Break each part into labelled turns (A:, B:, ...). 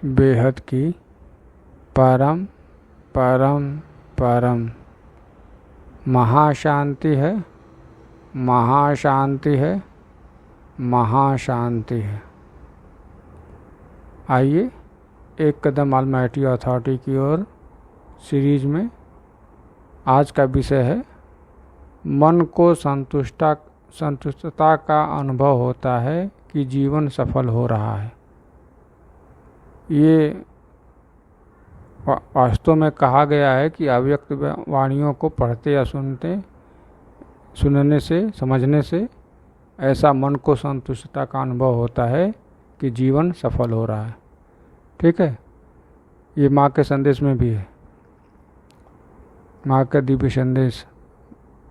A: बेहद की परम परम परम महाशांति है, महाशांति है, महाशांति है। आइए एक कदम ऑलमाइटी अथॉरिटी की ओर सीरीज में आज का विषय है मन को संतुष्टता का अनुभव होता है कि जीवन सफल हो रहा है। ये वास्तव में कहा गया है कि अव्यक्त वाणियों को पढ़ते या सुनने से समझने से ऐसा मन को संतुष्टता का अनुभव होता है कि जीवन सफल हो रहा है। ठीक है, ये माँ के संदेश में भी है। माँ का दिव्य संदेश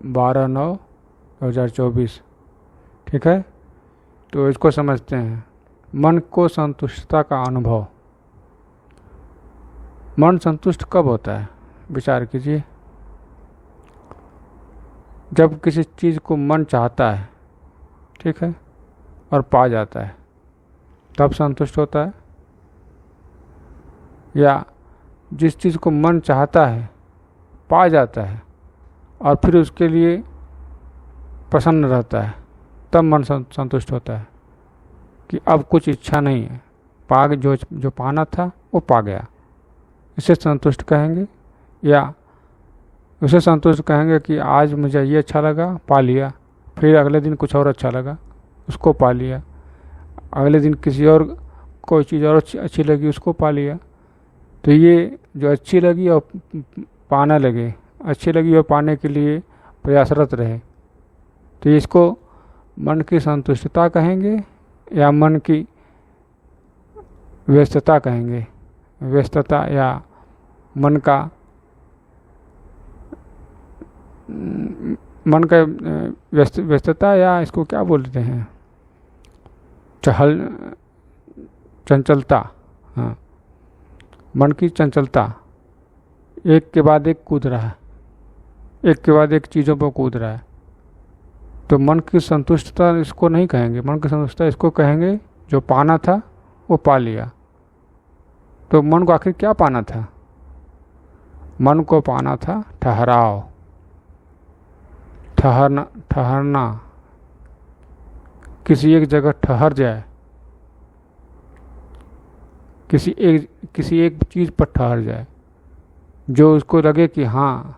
A: 12/9/2024। ठीक है, तो इसको समझते हैं। मन को संतुष्टता का अनुभव। मन संतुष्ट कब होता है? विचार कीजिए। जब किसी चीज़ को मन चाहता है, ठीक है, और पा जाता है, तब संतुष्ट होता है। या जिस चीज़ को मन चाहता है, पा जाता है और फिर उसके लिए प्रसन्न रहता है, तब मन संतुष्ट होता है कि अब कुछ इच्छा नहीं है, जो पाना था वो पा गया। इसे संतुष्ट कहेंगे। या उसे संतुष्ट कहेंगे कि आज मुझे ये अच्छा लगा, पा लिया, फिर अगले दिन कुछ और अच्छा लगा, उसको पा लिया, अगले दिन किसी और कोई चीज़ और अच्छी लगी, उसको पा लिया। तो ये जो अच्छी लगी और पाना लगे, अच्छी लगी और पाने के लिए प्रयासरत रहे, तो इसको मन की संतुष्टता कहेंगे या मन की व्यस्तता कहेंगे। व्यस्तता या मन का व्यस्तता, या इसको क्या बोलते हैं, चंचलता। हाँ, मन की चंचलता, एक के बाद एक कूद रहा है, एक के बाद एक चीज़ों पर कूद रहा है। तो मन की संतुष्टता इसको नहीं कहेंगे। मन की संतुष्टता इसको कहेंगे जो पाना था वो पा लिया। तो मन को आखिर क्या पाना था? मन को पाना था ठहराव, ठहरना, किसी एक जगह ठहर जाए, किसी एक चीज़ पर ठहर जाए, जो उसको लगे कि हाँ,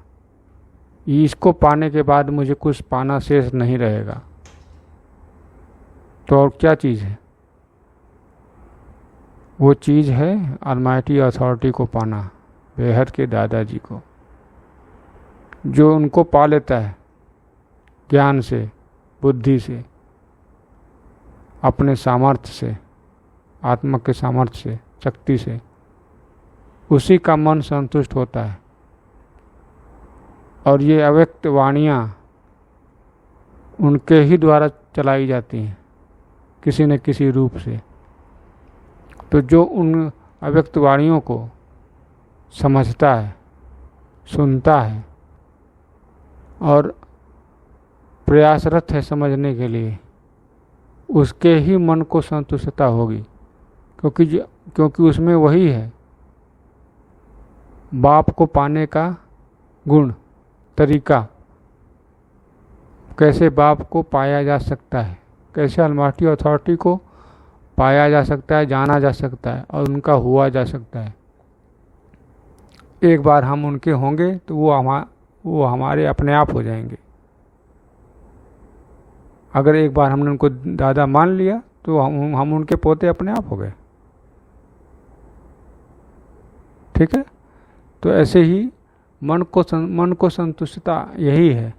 A: इसको पाने के बाद मुझे कुछ पाना शेष नहीं रहेगा। तो और क्या चीज़ है? वो चीज़ है ऑलमाइटी अथॉरिटी को पाना, बेहद के दादाजी को, जो उनको पा लेता है ज्ञान से, बुद्धि से, अपने सामर्थ्य से, आत्मा के सामर्थ्य से, शक्ति से। उसी का मन संतुष्ट होता है। और ये अव्यक्त वाणियाँ उनके ही द्वारा चलाई जाती हैं, किसी न किसी रूप से। तो जो उन अव्यक्त वाणियों को समझता है, सुनता है और प्रयासरत है समझने के लिए, उसके ही मन को संतुष्टता होगी। क्योंकि उसमें वही है, बाप को पाने का गुण, तरीका, कैसे बाप को पाया जा सकता है, कैसे ऑलमाइटी अथॉरिटी को पाया जा सकता है, जाना जा सकता है और उनका हुआ जा सकता है। एक बार हम उनके होंगे तो वो हमारे अपने आप हो जाएंगे। अगर एक बार हमने उनको दादा मान लिया तो हम उनके पोते अपने आप हो गए। ठीक है, तो ऐसे ही मन को संतुष्टता यही है।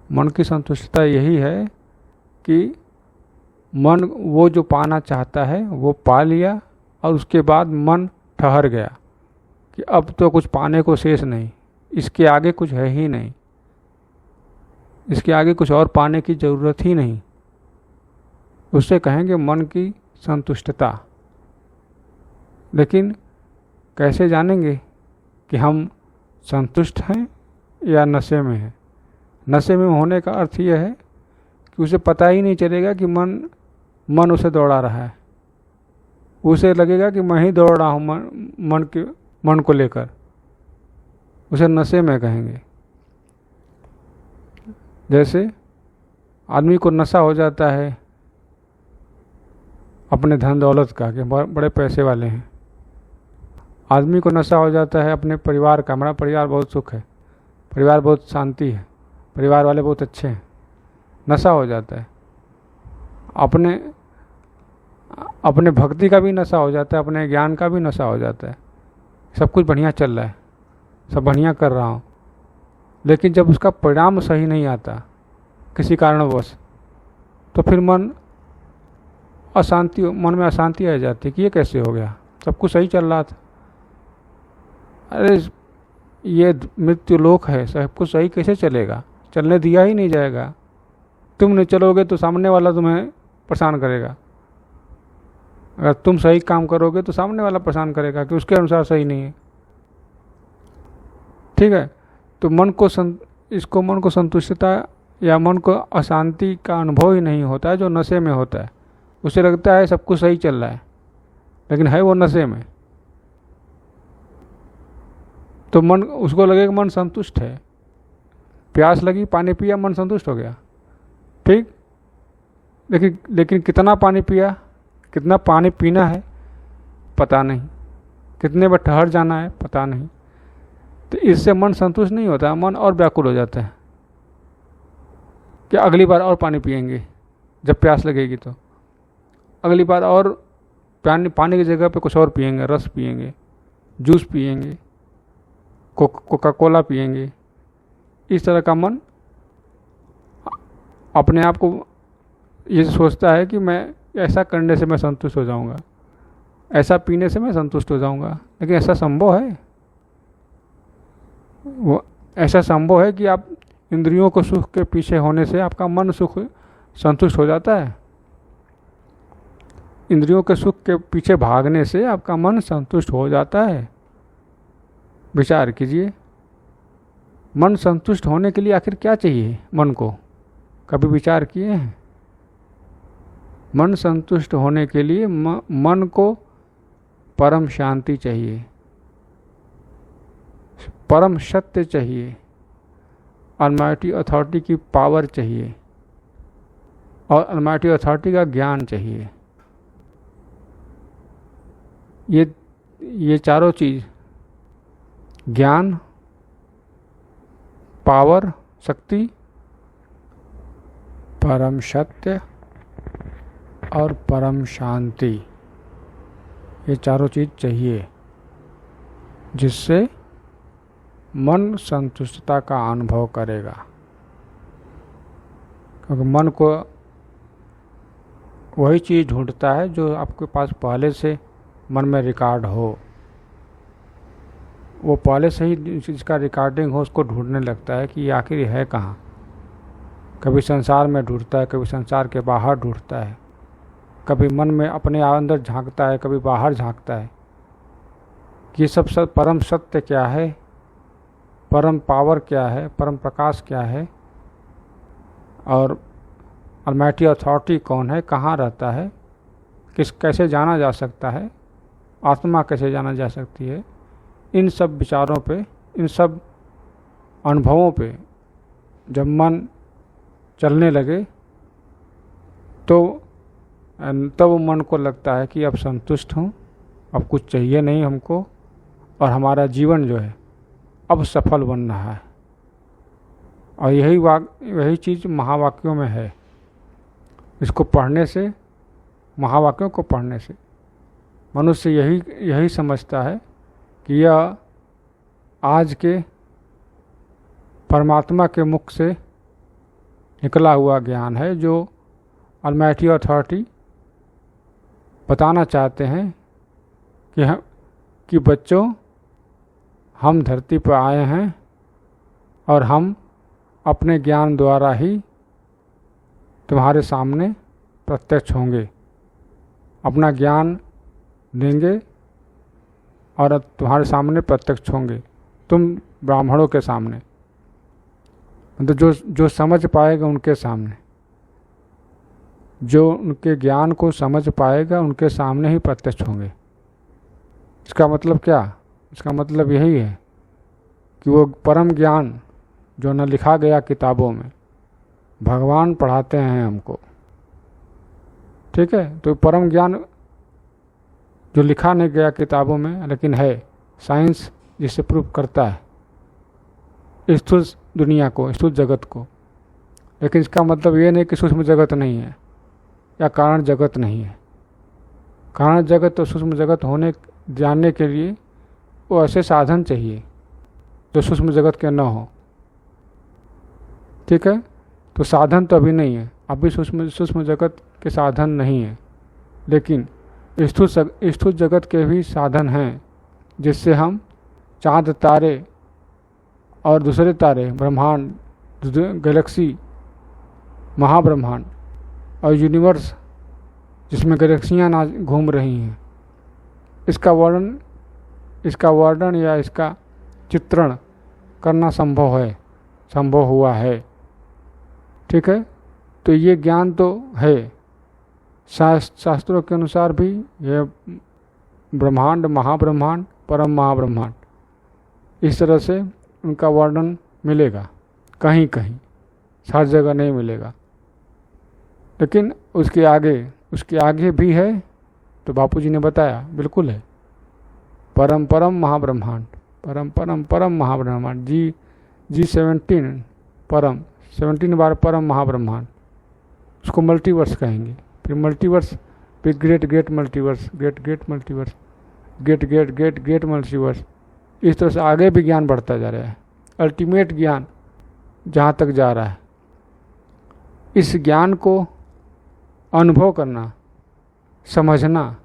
A: मन की संतुष्टता यही है कि मन वो जो पाना चाहता है वो पा लिया और उसके बाद मन ठहर गया कि अब तो कुछ पाने को शेष नहीं, इसके आगे कुछ है ही नहीं, इसके आगे कुछ और पाने की ज़रूरत ही नहीं। उससे कहेंगे मन की संतुष्टता। लेकिन कैसे जानेंगे कि हम संतुष्ट हैं या नशे में हैं? नशे में होने का अर्थ यह है कि उसे पता ही नहीं चलेगा कि मन मन उसे दौड़ा रहा है, उसे लगेगा कि मैं ही दौड़ रहा हूँ मन को लेकर, उसे नशे में कहेंगे। जैसे आदमी को नशा हो जाता है अपने धन दौलत का कि बड़े पैसे वाले हैं, आदमी को नशा हो जाता है अपने परिवार का, हमारा परिवार बहुत सुख है, परिवार बहुत शांति है, परिवार वाले बहुत अच्छे हैं, नशा हो जाता है। अपने भक्ति का भी नशा हो जाता है, अपने ज्ञान का भी नशा हो जाता है, सब कुछ बढ़िया चल रहा है, सब बढ़िया कर रहा हूँ, लेकिन जब उसका परिणाम सही नहीं आता किसी कारणवश, तो फिर मन में अशांति आ जाती है कि ये कैसे हो गया, सब कुछ सही चल रहा था, अरे ये मृत्यु लोक है, सब कुछ सही कैसे चलेगा, चलने दिया ही नहीं जाएगा, तुम नहीं चलोगे तो सामने वाला तुम्हें परेशान करेगा, अगर तुम सही काम करोगे तो सामने वाला परेशान करेगा कि उसके अनुसार सही नहीं है। ठीक है, तो मन को संतुष्टता या मन को अशांति का अनुभव ही नहीं होता है जो नशे में होता है। उसे लगता है सब कुछ सही चल रहा है, लेकिन है वो नशे में, तो मन उसको लगेगा मन संतुष्ट है, प्यास लगी पानी पिया मन संतुष्ट हो गया, ठीक, लेकिन कितना पानी पिया, कितना पानी पीना है पता नहीं, कितने बार ठहर जाना है पता नहीं, तो इससे मन संतुष्ट नहीं होता, मन और व्याकुल हो जाता है कि अगली बार और पानी पिएंगे, जब प्यास लगेगी तो अगली बार और पानी की जगह पे कुछ और पिएंगे, रस पिएंगे, जूस पिएंगे, कोका कोला पिएंगे। इस तरह का मन अपने आप को ये सोचता है कि मैं ऐसा करने से मैं संतुष्ट हो जाऊंगा, ऐसा पीने से मैं संतुष्ट हो जाऊंगा, लेकिन ऐसा संभव है? वो ऐसा संभव है कि आप इंद्रियों को सुख के पीछे होने से आपका मन संतुष्ट हो जाता है? इंद्रियों के सुख के पीछे भागने से आपका मन संतुष्ट हो जाता है? विचार कीजिए, मन संतुष्ट होने के लिए आखिर क्या चाहिए मन को, कभी विचार किए हैं? मन संतुष्ट होने के लिए मन को परम शांति चाहिए, परम सत्य चाहिए, अलमाइटी अथॉरिटी की पावर चाहिए और अलमाइटी अथॉरिटी का ज्ञान चाहिए। ये चारों चीज़, ज्ञान, पावर, शक्ति, परम सत्य और परम शांति, ये चारों चीज़ चाहिए जिससे मन संतुष्टता का अनुभव करेगा। क्योंकि मन को वही चीज़ ढूंढता है जो आपके पास पहले से मन में रिकॉर्ड हो, वो पहले से ही जिसका रिकॉर्डिंग हो उसको ढूंढने लगता है कि आखिर है कहाँ। कभी संसार में ढूंढता है, कभी संसार के बाहर ढूंढता है, कभी मन में अपने अंदर झांकता है, कभी बाहर झांकता है कि सब परम सत्य क्या है, परम पावर क्या है, परम प्रकाश क्या है, और अलमाइटी अथॉरिटी कौन है, कहाँ रहता है, कैसे जाना जा सकता है, आत्मा कैसे जाना जा सकती है। इन सब विचारों पे, इन सब अनुभवों पे जब मन चलने लगे तो तब मन को लगता है कि अब संतुष्ट हूँ, अब कुछ चाहिए नहीं हमको, और हमारा जीवन जो है अब सफल बन रहा है। और यही चीज़ महावाक्यों में है। इसको पढ़ने से, महावाक्यों को पढ़ने से मनुष्य यही समझता है कि यह आज के परमात्मा के मुख से निकला हुआ ज्ञान है जो अलमाइटी अथॉरिटी बताना चाहते हैं कि बच्चों, हम धरती पर आए हैं और हम अपने ज्ञान द्वारा ही तुम्हारे सामने प्रत्यक्ष होंगे, अपना ज्ञान देंगे और तुम्हारे सामने प्रत्यक्ष होंगे, तुम ब्राह्मणों के सामने, मतलब जो समझ पाएगा उनके सामने। जो उनके ज्ञान को समझ पाएगा उनके सामने ही प्रत्यक्ष होंगे। इसका मतलब क्या? इसका मतलब यही है कि वो परम ज्ञान जो न लिखा गया किताबों में, भगवान पढ़ाते हैं हमको। ठीक है, तो परम ज्ञान जो लिखा नहीं गया किताबों में लेकिन है, साइंस जिसे प्रूव करता है स्थूल दुनिया को, स्थूल जगत को। लेकिन इसका मतलब ये नहीं कि सूक्ष्म जगत नहीं है या कारण जगत नहीं है। कारण जगत और सूक्ष्म जगत होने जानने के लिए वो ऐसे साधन चाहिए जो सूक्ष्म जगत के न हो। ठीक है, तो साधन तो अभी नहीं है, अभी सूक्ष्म जगत के साधन नहीं है, लेकिन स्थूल जगत के भी साधन हैं जिससे हम चांद तारे और दूसरे तारे, ब्रह्मांड, गैलेक्सी, महाब्रह्मांड और यूनिवर्स जिसमें गैलेक्सियाँ ना घूम रही हैं, इसका वर्णन या इसका चित्रण करना संभव हुआ है। ठीक है, तो ये ज्ञान तो है। शास्त्रों के अनुसार भी ये ब्रह्मांड, महाब्रह्मांड, परम महाब्रह्मांड, इस तरह से उनका वर्णन मिलेगा कहीं कहीं, हर जगह नहीं मिलेगा। लेकिन उसके आगे भी है, तो बापूजी ने बताया बिल्कुल है। परम परम महाब्रह्मांड, परम परम परम महाब्रह्मांड, जी 17 परम, 17 बार परम महाब्रह्मांड, उसको मल्टीवर्स कहेंगे। फिर मल्टीवर्स, फिर great multiverse, great multiverse, great multiverse. इस तरह से आगे भी ज्ञान बढ़ता जा रहा है, अल्टीमेट ज्ञान जहाँ तक जा रहा है। इस ज्ञान को अनुभव करना, समझना,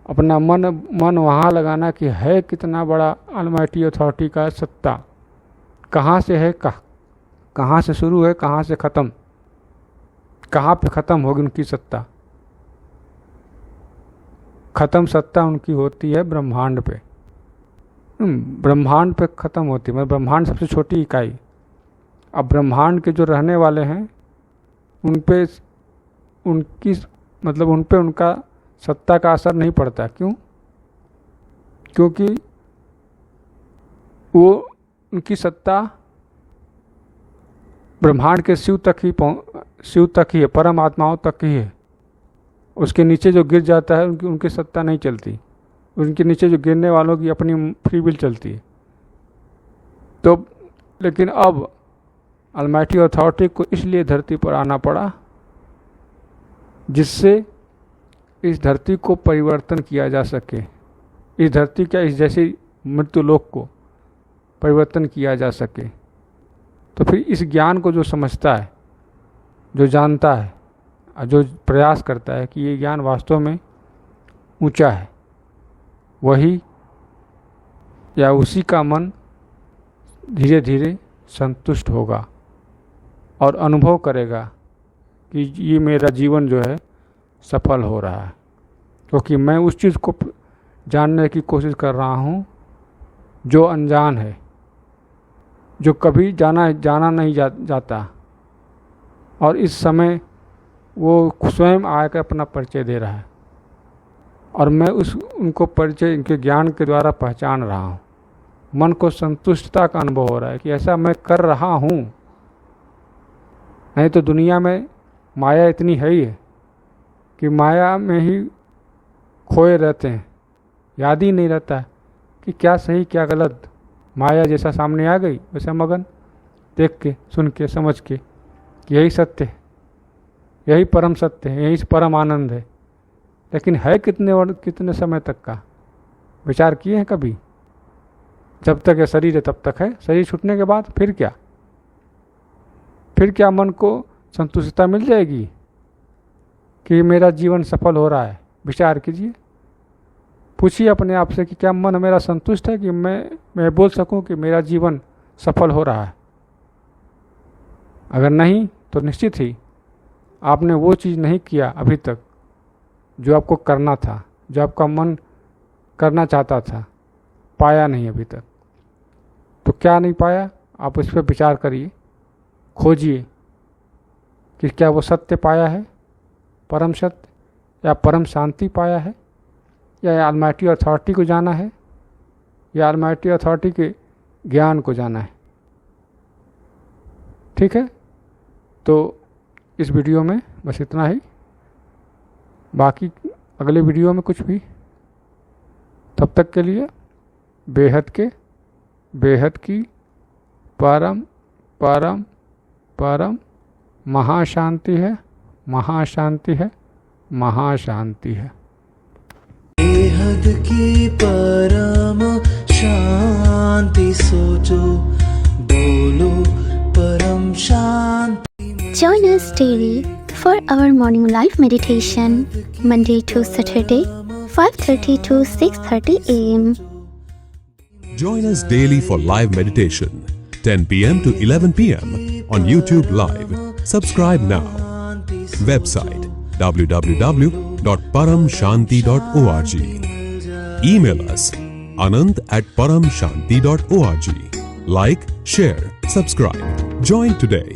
A: अपना मन वहाँ लगाना कि है कितना बड़ा अलमाइटी अथॉरिटी का सत्ता, कहाँ से है, कहाँ से शुरू है, कहाँ से ख़त्म, कहाँ पे ख़त्म होगी उनकी सत्ता। ख़त्म सत्ता उनकी होती है ब्रह्मांड पे, ब्रह्मांड पे ख़त्म होती है, मतलब ब्रह्मांड सबसे छोटी इकाई। अब ब्रह्मांड के जो रहने वाले हैं उन पे उनका सत्ता का असर नहीं पड़ता। क्यों? क्योंकि वो उनकी सत्ता ब्रह्मांड के शिव तक ही है, परम आत्माओं तक ही है। उसके नीचे जो गिर जाता है उनकी सत्ता नहीं चलती, उनके नीचे जो गिरने वालों की अपनी फ्री विल चलती है। तो लेकिन अब अलमाइटी अथॉरिटी को इसलिए धरती पर आना पड़ा जिससे इस धरती को परिवर्तन किया जा सके, इस धरती का इस जैसी मृत्यु लोक को परिवर्तन किया जा सके। तो फिर इस ज्ञान को जो समझता है, जो जानता है और जो प्रयास करता है कि ये ज्ञान वास्तव में ऊंचा है, वही या उसी का मन धीरे धीरे संतुष्ट होगा और अनुभव करेगा कि ये मेरा जीवन जो है सफल हो रहा है, क्योंकि मैं उस चीज़ को जानने की कोशिश कर रहा हूँ जो अनजान है, जो कभी जाना नहीं जाता। और इस समय वो स्वयं आकर अपना परिचय दे रहा है और मैं उनको परिचय इनके ज्ञान के द्वारा पहचान रहा हूँ। मन को संतुष्टता का अनुभव हो रहा है कि ऐसा मैं कर रहा हूँ। नहीं तो दुनिया में माया इतनी है ही है कि माया में ही खोए रहते हैं, याद ही नहीं रहता कि क्या सही क्या गलत। माया जैसा सामने आ गई वैसा मगन, देख के, सुन के, समझ के यही सत्य है, यही परम सत्य है, यही परम आनंद है। लेकिन है कितने समय तक का? विचार किए हैं कभी? जब तक ये शरीर है तब तक है, शरीर छूटने के बाद फिर क्या? फिर क्या मन को संतुष्टता मिल जाएगी कि मेरा जीवन सफल हो रहा है? विचार कीजिए, पूछिए अपने आप से कि क्या मन मेरा संतुष्ट है कि मैं बोल सकूं कि मेरा जीवन सफल हो रहा है? अगर नहीं तो निश्चित ही आपने वो चीज़ नहीं किया अभी तक जो आपको करना था, जो आपका मन करना चाहता था, पाया नहीं अभी तक। तो क्या नहीं पाया? आप इस पर विचार करिए, खोजिए कि क्या वो सत्य पाया है परम सत्य या परम शांति पाया है, या ऑलमाइटी अथॉरिटी को जाना है, या ऑलमाइटी अथॉरिटी के ज्ञान को जाना है। ठीक है, तो इस वीडियो में बस इतना ही। बाकी अगले वीडियो में कुछ भी, तब तक के लिए बेहद की परम परम परम महाशांति है, महाशांति है, महाशांति है।
B: बेहद की परम शांति सोचो, बोलो परम शांति।
C: Join us daily for our morning live meditation, Monday to Saturday, 5:30 to 6:30 a.m.
D: Join us daily for live meditation, 10 p.m. to 11 p.m. on YouTube Live. Subscribe now. Website www.paramshanti.org. Email us anant@paramshanti.org. Like, share, subscribe. Join today.